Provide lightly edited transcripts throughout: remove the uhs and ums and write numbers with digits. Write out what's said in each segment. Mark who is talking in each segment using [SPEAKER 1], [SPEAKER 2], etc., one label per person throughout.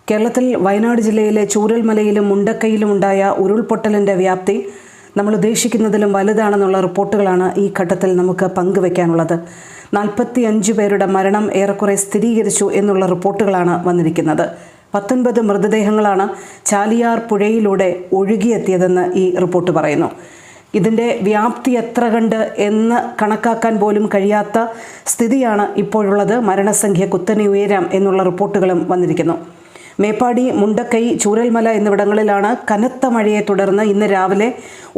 [SPEAKER 1] കേരളത്തിൽ വയനാട് ജില്ലയിലെ ചൂരൽമലയിലും മുണ്ടക്കയിലും ഉണ്ടായ ഉരുൾപൊട്ടലിൻ്റെ വ്യാപ്തി നമ്മൾ ഉദ്ദേശിക്കുന്നതിലും വലുതാണെന്നുള്ള റിപ്പോർട്ടുകളാണ് ഈ ഘട്ടത്തിൽ നമുക്ക് പങ്കുവയ്ക്കാനുള്ളത്. 45 പേരുടെ മരണം ഏറെക്കുറെ സ്ഥിരീകരിച്ചു എന്നുള്ള റിപ്പോർട്ടുകളാണ് വന്നിരിക്കുന്നത്. 19 മൃതദേഹങ്ങളാണ് ചാലിയാർ പുഴയിലൂടെ ഒഴുകിയെത്തിയതെന്ന് ഈ റിപ്പോർട്ട് പറയുന്നു. ഇതിൻ്റെ വ്യാപ്തി എത്ര കണ്ട് എന്ന് കണക്കാക്കാൻ പോലും കഴിയാത്ത സ്ഥിതിയാണ് ഇപ്പോഴുള്ളത്. മരണസംഖ്യ കുത്തനെ ഉയരാം എന്നുള്ള റിപ്പോർട്ടുകളും വന്നിരിക്കുന്നു. മേപ്പാടി, മുണ്ടക്കൈ, ചൂരൽമല എന്നിവിടങ്ങളിലാണ് കനത്ത മഴയെ തുടർന്ന് ഇന്ന് രാവിലെ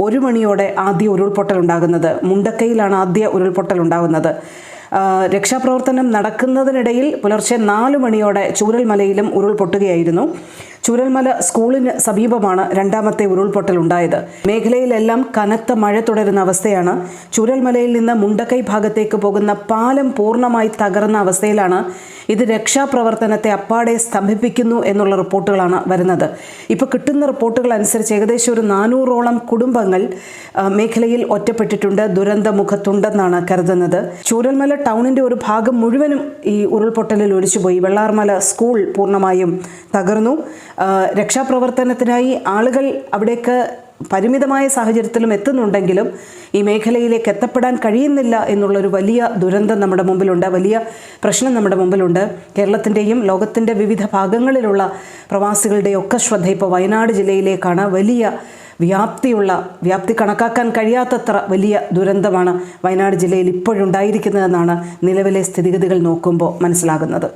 [SPEAKER 1] 1 മണിയോടെ ആദ്യ ഉരുൾപൊട്ടലുണ്ടാകുന്നത്. മുണ്ടക്കൈയിലാണ് ആദ്യ ഉരുൾപൊട്ടലുണ്ടാകുന്നത്. രക്ഷാപ്രവർത്തനം നടക്കുന്നതിനിടയിൽ പുലർച്ചെ 4 മണിയോടെ ചൂരൽമലയിലും ഉരുൾപൊട്ടുകയായിരുന്നു. ചൂരൽമല സ്കൂളിന് സമീപമാണ് രണ്ടാമത്തെ ഉരുൾപൊട്ടലുണ്ടായത്. മേഖലയിലെല്ലാം കനത്ത മഴ തുടരുന്ന അവസ്ഥയാണ്. ചൂരൽമലയിൽ നിന്ന് മുണ്ടക്കൈ ഭാഗത്തേക്ക് പോകുന്ന പാലം പൂർണ്ണമായി തകർന്ന അവസ്ഥയിലാണ്. ഇത് രക്ഷാപ്രവർത്തനത്തെ അപ്പാടെ സ്തംഭിപ്പിക്കുന്നു എന്നുള്ള റിപ്പോർട്ടുകളാണ് വരുന്നത്. ഇപ്പോൾ കിട്ടുന്ന റിപ്പോർട്ടുകൾ അനുസരിച്ച് ഏകദേശം ഒരു 400ഓളം കുടുംബങ്ങൾ മേഖലയിൽ ഒറ്റപ്പെട്ടിട്ടുണ്ട്, ദുരന്തമുഖത്തുണ്ടെന്നാണ് കരുതുന്നത്. ചൂരൽമല ടൗണിൻ്റെ ഒരു ഭാഗം മുഴുവനും ഈ ഉരുൾപൊട്ടലിൽ ഒലിച്ചുപോയി. വെള്ളാർമല സ്കൂൾ പൂർണ്ണമായും തകർന്നു. രക്ഷാപ്രവർത്തനത്തിനായി ആളുകൾ അവിടേക്ക് പരിമിതമായ സാഹചര്യത്തിലും എത്തുന്നുണ്ടെങ്കിലും ഈ മേഖലയിലേക്ക് എത്തപ്പെടാൻ കഴിയുന്നില്ല എന്നുള്ളൊരു വലിയ ദുരന്തം നമ്മുടെ മുമ്പിലുണ്ട്, വലിയ പ്രശ്നം നമ്മുടെ മുമ്പിലുണ്ട്. കേരളത്തിൻ്റെയും ലോകത്തിൻ്റെ വിവിധ ഭാഗങ്ങളിലുള്ള പ്രവാസികളുടെയൊക്കെ ശ്രദ്ധ ഇപ്പോൾ വയനാട് ജില്ലയിലേക്കാണ്. വലിയ വ്യാപ്തി കണക്കാക്കാൻ കഴിയാത്തത്ര വലിയ ദുരന്തമാണ് വയനാട് ജില്ലയിൽ ഇപ്പോഴുണ്ടായിരിക്കുന്നതെന്നാണ് നിലവിലെ സ്ഥിതിഗതികൾ നോക്കുമ്പോൾ മനസ്സിലാകുന്നത്.